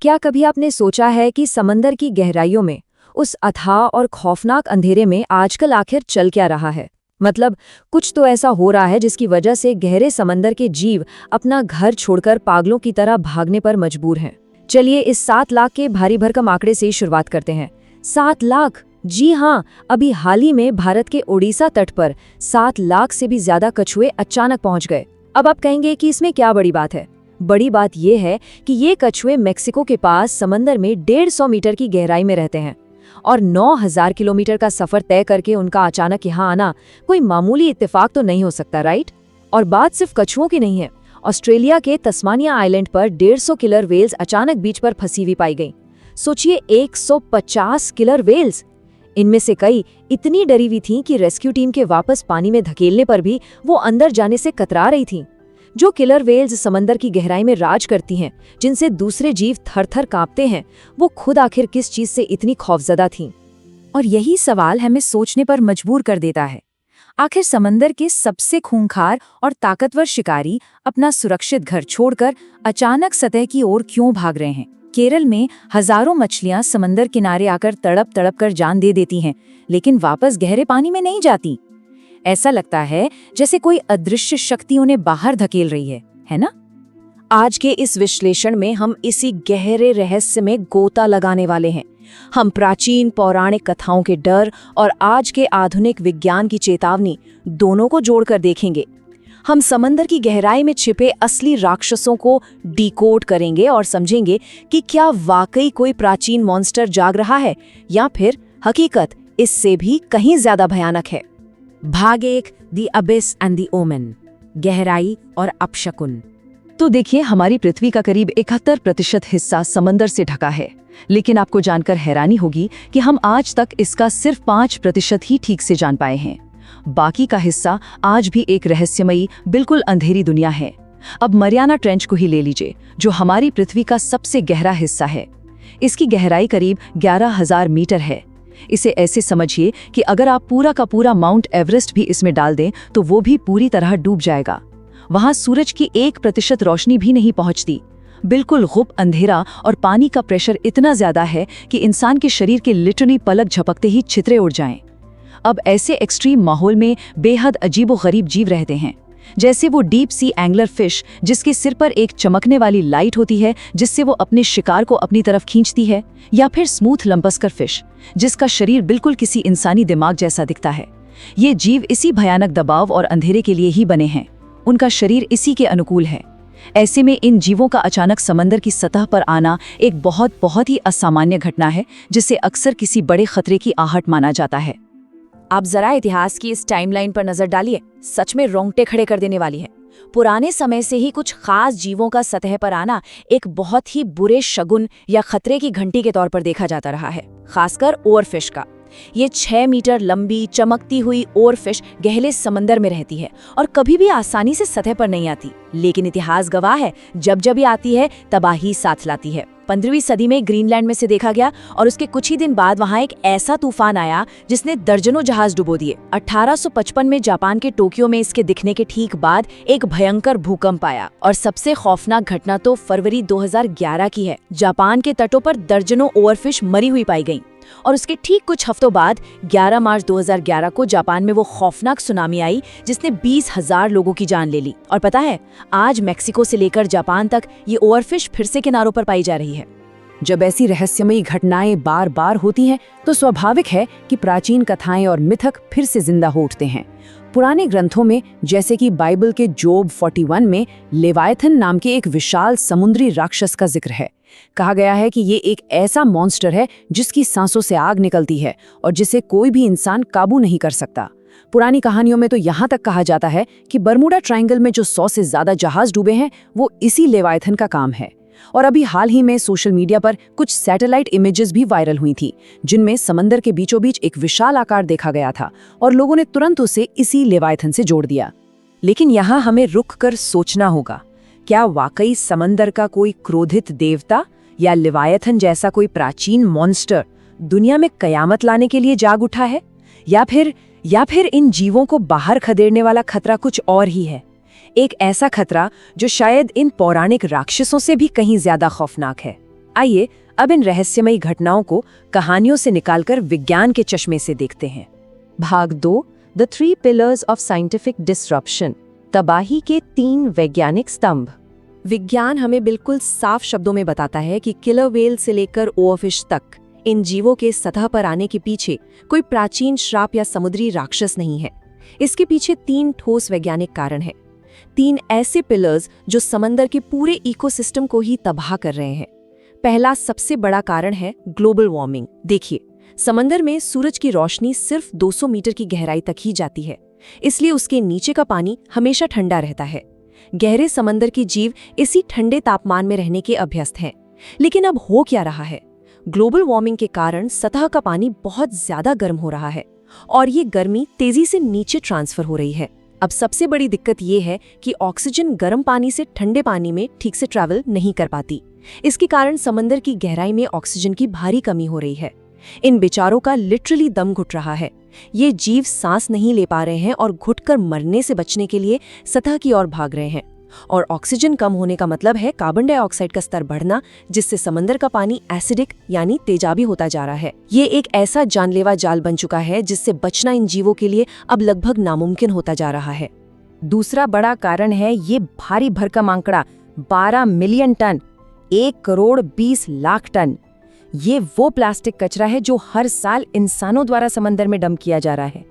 क्या कभी आपने सोचा है कि समंदर की गहराइयों में, उस अथाह और खौफनाक अंधेरे में आजकल आखिर चल क्या रहा है? मतलब कुछ तो ऐसा हो रहा है जिसकी वजह से गहरे समंदर के जीव अपना घर छोड़कर पागलों की तरह भागने पर मजबूर हैं। चलिए इस 7 लाख के भारी भरकम आंकड़े से शुरुआत करते हैं। 7 लाख! जी हाँ, अभी हाल ही में भारत के ओडिशा तट पर 7 लाख से भी ज्यादा कछुए अचानक पहुंच गए। अब आप कहेंगे कि इसमें क्या बड़ी बात है? बड़ी बात यह है कि ये कछुए मेक्सिको के पास समंदर में 150 मीटर की गहराई में रहते हैं और 9000 किलोमीटर का सफर तय करके उनका अचानक यहाँ आना कोई मामूली इत्तेफाक तो नहीं हो सकता, राइट? और बात सिर्फ कछुओं की नहीं है। ऑस्ट्रेलिया के तस्मानिया आइलैंड पर 150 किलर वेल्स अचानक बीच पर फंसी हुई पाई गई। सोचिए, 150 किलर वेल्स! इनमें से कई इतनी डरी हुई थीं कि रेस्क्यू टीम के वापस पानी में धकेलने पर भी वो अंदर जाने से कतरा रही थीं। जो किलर वेल्स समंदर की गहराई में राज करती हैं, जिनसे दूसरे जीव थर-थर कांपते हैं, वो खुद आखिर किस चीज से इतनी खौफजदा थीं? और यही सवाल हमें सोचने पर मजबूर कर देता है। आखिर समंदर के सबसे खूंखार और ताकतवर शिकारी अपना सुरक्षित घर छोड़कर अचानक सतह की ओर क्यों भाग रहे हैं? केरल में हजारों मछलियां समंदर किनारे आकर तड़प तड़प कर जान दे देती हैं, लेकिन वापस गहरे पानी में नहीं जाती। ऐसा लगता है जैसे कोई अदृश्य शक्ति उन्हें बाहर धकेल रही है ना? आज के इस विश्लेषण में हम इसी गहरे रहस्य में गोता लगाने वाले हैं। हम प्राचीन पौराणिक कथाओं के डर और आज के आधुनिक विज्ञान की चेतावनी दोनों को जोड़कर देखेंगे। हम समंदर की गहराई में छिपे असली राक्षसों को डिकोड करेंगे और समझेंगे कि क्या वाकई कोई प्राचीन मॉन्स्टर जाग रहा है या फिर हकीकत इससे भी कहीं ज्यादा भयानक है। भाग 1, the abyss and the omen, गहराई और अपशकुन। तो देखिए, हमारी पृथ्वी का करीब 71% हिस्सा समंदर से ढका है, लेकिन आपको जानकर हैरानी होगी कि हम आज तक इसका सिर्फ 5% ही ठीक से जान पाए हैं। बाकी का हिस्सा आज भी एक रहस्यमयी, बिल्कुल अंधेरी दुनिया है। अब मरियाना ट्रेंच को ही ले लीजिए, जो हमारी पृथ्वी का सबसे गहरा हिस्सा है। इसकी गहराई करीब 11,000 मीटर है। इसे ऐसे समझिए कि अगर आप पूरा का पूरा माउंट एवरेस्ट भी इसमें डाल दें तो वो भी पूरी तरह डूब जाएगा। वहां सूरज की 1% रोशनी भी नहीं पहुंचती। बिल्कुल गुप अंधेरा और पानी का प्रेशर इतना ज्यादा है कि इंसान के शरीर के लिटरली पलक झपकते ही छितरे उड़ जाएं। अब ऐसे एक्सट्रीम माहौल में बेहद अजीबोगरीब जीव रहते हैं, जैसे वो डीप सी एंगलर फिश, जिसके सिर पर एक चमकने वाली लाइट होती है जिससे वो अपने शिकार को अपनी तरफ खींचती है, या फिर स्मूथ लंपस्कर फिश, जिसका शरीर बिल्कुल किसी इंसानी दिमाग जैसा दिखता है। ये जीव इसी भयानक दबाव और अंधेरे के लिए ही बने हैं। उनका शरीर इसी के अनुकूल है। ऐसे में इन जीवों का अचानक समंदर की सतह पर आना एक बहुत ही असामान्य घटना है, जिसे अक्सर किसी बड़े खतरे की आहट माना जाता है। आप जरा इतिहास की इस टाइमलाइन पर नजर डालिए, सच में रोंगटे खड़े कर देने वाली है। पुराने समय से ही कुछ खास जीवों का सतह पर आना एक बहुत ही बुरे शगुन या खतरे की घंटी के तौर पर देखा जाता रहा है, खासकर ओवरफिश का। ये 6 मीटर लंबी चमकती हुई ओवरफिश गहरे समंदर में रहती है और कभी भी आसानी से सतह पर नहीं आती, लेकिन इतिहास गवाह है, जब जब ये आती है तबाही साथ लाती है। 15वीं सदी में ग्रीनलैंड में से देखा गया और उसके कुछ ही दिन बाद वहां एक ऐसा तूफान आया जिसने दर्जनों जहाज डुबो दिए। 1855 में जापान के टोक्यो में इसके दिखने के ठीक बाद एक भयंकर भूकंप आया और सबसे खौफनाक घटना तो फरवरी 2011 की है। जापान के तटों पर दर्जनों ओवरफिश मरी हुई पाई गईं और उसके ठीक कुछ हफ्तों बाद 11 मार्च 2011 को जापान में वो खौफनाक सुनामी आई जिसने 20,000 लोगों की जान ले ली। और पता है, आज मेक्सिको से लेकर जापान तक ये ओवरफिश फिर से किनारों पर पाई जा रही है। जब ऐसी रहस्यमयी घटनाएं बार बार होती हैं तो स्वाभाविक है कि प्राचीन कथाएं और मिथक फिर से जिंदा हो उठते हैं। पुराने ग्रंथों में, जैसे कि बाइबल के जोब 41 में लेवायथन नाम के एक विशाल समुद्री राक्षस का जिक्र है। कहा गया है कि ये एक ऐसा मॉन्स्टर है जिसकी सांसों से आग निकलती है और जिसे कोई भी इंसान काबू नहीं कर सकता। पुरानी कहानियों में तो यहाँ तक कहा जाता है कि बर्मुडा ट्रायंगल में जो 100 से ज्यादा जहाज डूबे हैं वो इसी लेवायथन का काम है। और अभी हाल ही में सोशल मीडिया पर कुछ सैटेलाइट इमेजेस भी वायरल हुई थी, जिनमें समंदर के बीचों बीच एक विशाल आकार देखा गया था और लोगों ने तुरंत उसे इसी लेवायथन से जोड़ दिया। लेकिन यहाँ हमें रुक कर सोचना होगा, क्या वाकई समंदर का कोई क्रोधित देवता या लेवायथन जैसा कोई प्राचीन मॉन्स्टर दुनिया में कयामत लाने के लिए जाग उठा है, या फिर इन जीवों को बाहर खदेड़ने वाला खतरा कुछ और ही है? एक ऐसा खतरा जो शायद इन पौराणिक राक्षसों से भी कहीं ज्यादा खौफनाक है। आइए अब इन रहस्यमयी घटनाओं को कहानियों से निकालकर विज्ञान के चश्मे से देखते हैं। भाग 2, the 3 pillars of scientific disruption, तबाही के 3 वैज्ञानिक स्तंभ। विज्ञान हमें बिल्कुल साफ शब्दों में बताता है कि किलर व्हेल से लेकर ओवरफिश तक इन जीवों के सतह पर आने के पीछे कोई प्राचीन श्राप या समुद्री राक्षस नहीं है। इसके पीछे 3 ठोस वैज्ञानिक कारण हैं। 3 ऐसे पिलर्स जो समंदर के पूरे इकोसिस्टम को ही तबाह कर रहे हैं। पहला सबसे बड़ा कारण है ग्लोबल वार्मिंग। देखिए, समंदर में सूरज की रोशनी सिर्फ 200 मीटर की गहराई तक ही जाती है, इसलिए उसके नीचे का पानी हमेशा ठंडा रहता है। गहरे समंदर के जीव इसी ठंडे तापमान में रहने के अभ्यस्त हैं। लेकिन अब हो क्या रहा है? ग्लोबल वार्मिंग के कारण सतह का पानी बहुत ज्यादा गर्म हो रहा है और ये गर्मी तेजी से नीचे ट्रांसफर हो रही है। अब सबसे बड़ी दिक्कत ये है कि ऑक्सीजन गर्म पानी से ठंडे पानी में ठीक से ट्रैवल नहीं कर पाती। इसके कारण समंदर की गहराई में ऑक्सीजन की भारी कमी हो रही है। इन बेचारों का लिटरली दम घुट रहा है। ये जीव सांस नहीं ले पा रहे हैं और घुटकर मरने से बचने के लिए सतह की ओर भाग रहे हैं। और ऑक्सीजन कम होने का मतलब है कार्बन डाइऑक्साइड का स्तर बढ़ना, जिससे समंदर का पानी एसिडिक यानी तेजाबी होता जा रहा है। ये एक ऐसा जानलेवा जाल बन चुका है जिससे बचना इन जीवों के लिए अब लगभग नामुमकिन होता जा रहा है। दूसरा बड़ा कारण है ये भारी भरकम आंकड़ा 12 मिलियन टन, 1 करोड़ 20 लाख टन। ये वो प्लास्टिक कचरा है जो हर साल इंसानों द्वारा समंदर में डंप किया जा रहा है।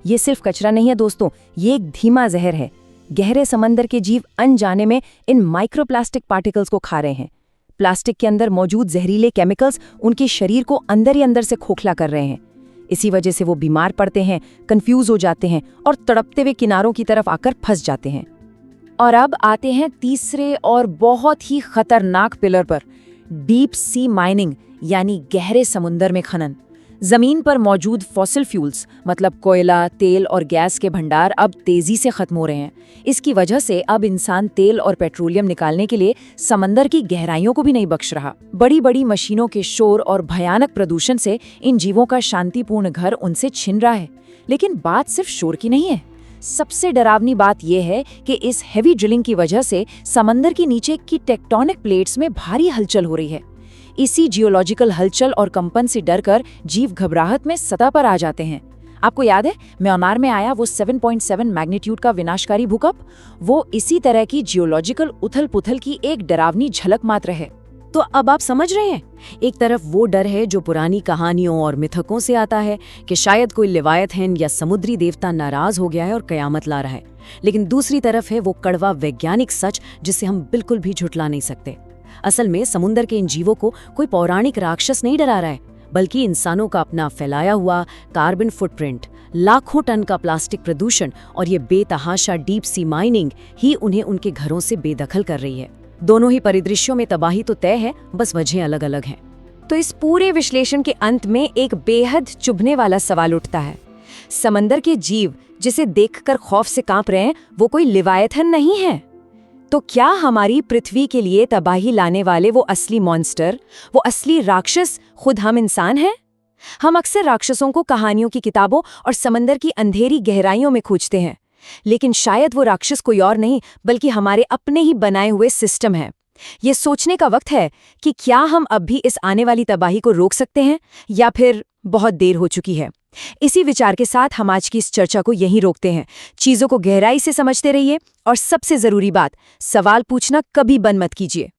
ये सिर्फ कचरा नहीं है दोस्तों, ये एक धीमा जहर है। गहरे समंदर के जीव अनजाने में इन माइक्रोप्लास्टिक पार्टिकल्स को खा रहे हैं। प्लास्टिक के अंदर मौजूद जहरीले केमिकल्स उनके शरीर को अंदर ही अंदर से खोखला कर रहे हैं। इसी वजह से वो बीमार पड़ते हैं, कंफ्यूज हो जाते हैं और तड़पते हुए किनारों की तरफ आकर फंस जाते हैं। और अब आते हैं तीसरे और बहुत ही खतरनाक पिलर पर, डीप सी माइनिंग यानी गहरे समुद्र में खनन। जमीन पर मौजूद फॉसिल फ्यूल्स मतलब कोयला, तेल और गैस के भंडार अब तेजी से खत्म हो रहे हैं। इसकी वजह से अब इंसान तेल और पेट्रोलियम निकालने के लिए समंदर की गहराइयों को भी नहीं बख्श रहा। बड़ी बड़ी मशीनों के शोर और भयानक प्रदूषण से इन जीवों का शांतिपूर्ण घर उनसे छिन रहा है। लेकिन बात सिर्फ शोर की नहीं है। सबसे डरावनी बात यह है कि इस हेवी ड्रिलिंग की वजह से समंदर के नीचे की टेक्टोनिक प्लेट्स में भारी हलचल हो रही है। इसी जियोलॉजिकल हलचल और कंपन से डरकर जीव घबराहट में सतह पर आ जाते हैं। आपको याद है म्यांमार में आया वो 7.7 मैग्नीट्यूड का विनाशकारी भूकंप? वो इसी तरह की जियोलॉजिकल उथल-पुथल की एक डरावनी झलक मात्र है। तो अब आप समझ रहे हैं, एक तरफ वो डर है जो पुरानी कहानियों और मिथकों से आता है कि शायद कोई लेवायतन या समुद्री देवता नाराज हो गया है और कयामत ला रहा है, लेकिन दूसरी तरफ है वो कड़वा वैज्ञानिक सच जिसे हम बिल्कुल भी झुठला नहीं सकते। असल में समुद्र के इन जीवों को कोई पौराणिक राक्षस नहीं डरा रहा है, बल्कि इंसानों का अपना फैलाया हुआ कार्बन फुटप्रिंट, लाखों टन का प्लास्टिक प्रदूषण और ये बेतहाशा डीप सी माइनिंग ही उन्हें उनके घरों से बेदखल कर रही है। दोनों ही परिदृश्यों में तबाही तो तय है, बस वजहें अलग अलग हैं। तो इस पूरे विश्लेषण के अंत में एक बेहद चुभने वाला सवाल उठता है। समंदर के जीव जिसे देखकर खौफ से कांप रहे हैं, वो कोई लेवायतन नहीं है। तो क्या हमारी पृथ्वी के लिए तबाही लाने वाले वो असली मॉन्स्टर, वो असली राक्षस खुद हम इंसान हैं? हम अक्सर राक्षसों को कहानियों की किताबों और समंदर की अंधेरी गहराइयों में खोजते हैं, लेकिन शायद वो राक्षस कोई और नहीं बल्कि हमारे अपने ही बनाए हुए सिस्टम है। ये सोचने का वक्त है कि क्या हम अब भी इस आने वाली तबाही को रोक सकते हैं या फिर बहुत देर हो चुकी है। इसी विचार के साथ हम आज की इस चर्चा को यहीं रोकते हैं। चीजों को गहराई से समझते रहिए और सबसे जरूरी बात, सवाल पूछना कभी बंद मत कीजिए।